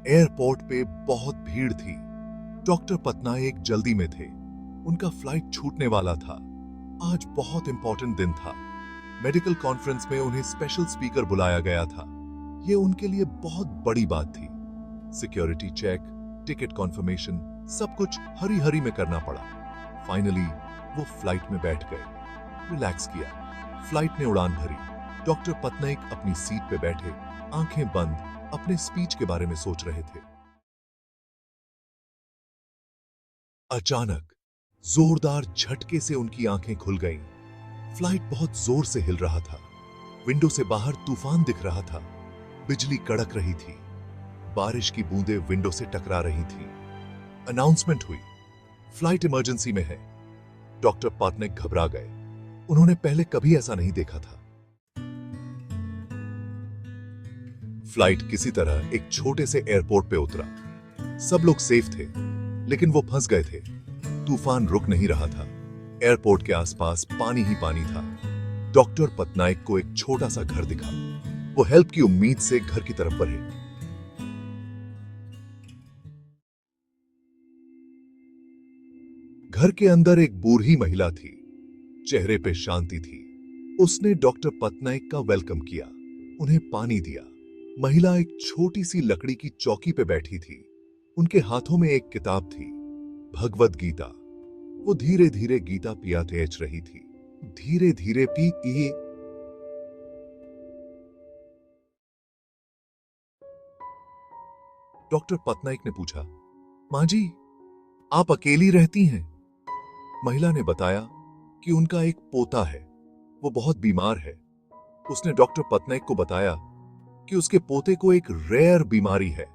Airport पे बहुत भीड़ थी। डॉक्टर पटनायक जल्दी में थे। उनका फ्लाइट छूटने वाला था। आज बहुत इंपॉर्टेंट दिन था। मेडिकल कॉन्फ्रेंस में उन्हें स्पेशल स्पीकर बुलाया गया था। ये उनके लिए बहुत बड़ी बात थी। सिक्योरिटी चेक, टिकट कॉन्फर्मेशन, सब कुछ हरी हरी में करना पड़ा। फाइनली वो फ्लाइट में बैठ गए, रिलैक्स किया। फ्लाइट ने उड़ान भरी। डॉक्टर पटनायक अपनी सीट पे बैठे, आंखें बंद, अपने स्पीच के बारे में सोच रहे थे। अचानक जोरदार झटके से उनकी आंखें खुल गईं। फ्लाइट बहुत जोर से हिल रहा था। विंडो से बाहर तूफान दिख रहा था। बिजली कड़क रही थी। बारिश की बूंदें विंडो से टकरा रही थीं। अनाउंसमेंट हुई, फ्लाइट इमरजेंसी में है। डॉक्टर पटनायक घबरा गए। उन्होंने पहले कभी ऐसा नहीं देखा था। फ्लाइट किसी तरह एक छोटे से एयरपोर्ट पे उतरा। सब लोग सेफ थे, लेकिन वो फंस गए थे। तूफान रुक नहीं रहा था। एयरपोर्ट के आसपास पानी ही पानी था। डॉक्टर पटनायक को एक छोटा सा घर दिखा। वो हेल्प की उम्मीद से घर की तरफ बढ़े। घर के अंदर एक बूढ़ी महिला थी। चेहरे पे शांति थी। उसने डॉक्टर पटनायक का वेलकम किया, उन्हें पानी दिया। महिला एक छोटी सी लकड़ी की चौकी पे बैठी थी। उनके हाथों में एक किताब थी, भगवद गीता। वो धीरे धीरे गीता पिया तेज रही थी। धीरे धीरे पी। डॉक्टर पटनायक ने पूछा, मां जी, आप अकेली रहती हैं? महिला ने बताया कि उनका एक पोता है, वो बहुत बीमार है। उसने डॉक्टर पटनायक को बताया कि उसके पोते को एक रेयर बीमारी है।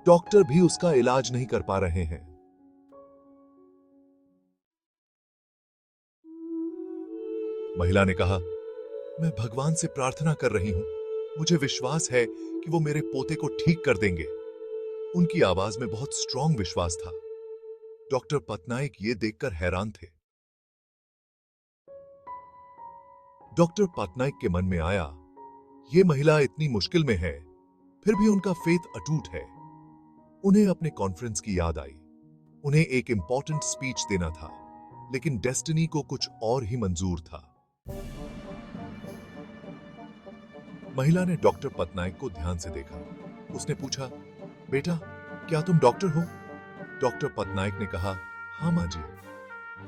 डॉक्टर भी उसका इलाज नहीं कर पा रहे हैं। महिला ने कहा, मैं भगवान से प्रार्थना कर रही हूं। मुझे विश्वास है कि वो मेरे पोते को ठीक कर देंगे। उनकी आवाज में बहुत स्ट्रांग विश्वास था। डॉक्टर पटनायक ये देखकर हैरान थे। डॉक्टर पटनायक के मन में आया, ये महिला इतनी मुश्किल में है, फिर भी उनका फेथ अटूट है। उन्हें अपने कॉन्फ्रेंस की याद आई। उन्हें एक इंपॉर्टेंट स्पीच देना था, लेकिन डेस्टिनी को कुछ और ही मंजूर था। महिला ने डॉक्टर पटनायक को ध्यान से देखा। उसने पूछा, बेटा, क्या तुम डॉक्टर हो? डॉक्टर पटनायक ने कहा, हाँ मां जी।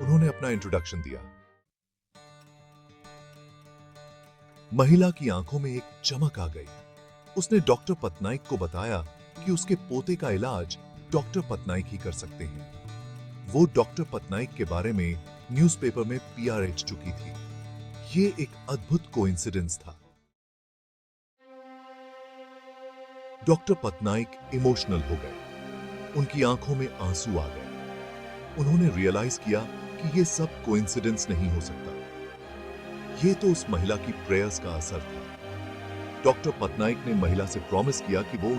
उन्होंने अपना इंट्रोडक्शन दिया। महिला की आंखों में एक चमक आ गई। उसने डॉक्टर पटनायक को बताया कि उसके पोते का इलाज डॉक्टर पटनायक ही कर सकते हैं। वो डॉक्टर पटनायक के बारे में न्यूज़पेपर में पीआरएच चुकी थी। ये एक अद्भुत कोइंसिडेंस था। डॉक्टर पटनायक इमोशनल हो गए। उनकी आंखों में आंसू आ गए। उन्होंने रियलाइज किया कि ये सब कोइंसिडेंस नहीं हो सकता। ये तो उस महिला की प्रेयर्स का असर था। डॉक्टर पटनायक ने महिला से प्रॉमिस किया कि वो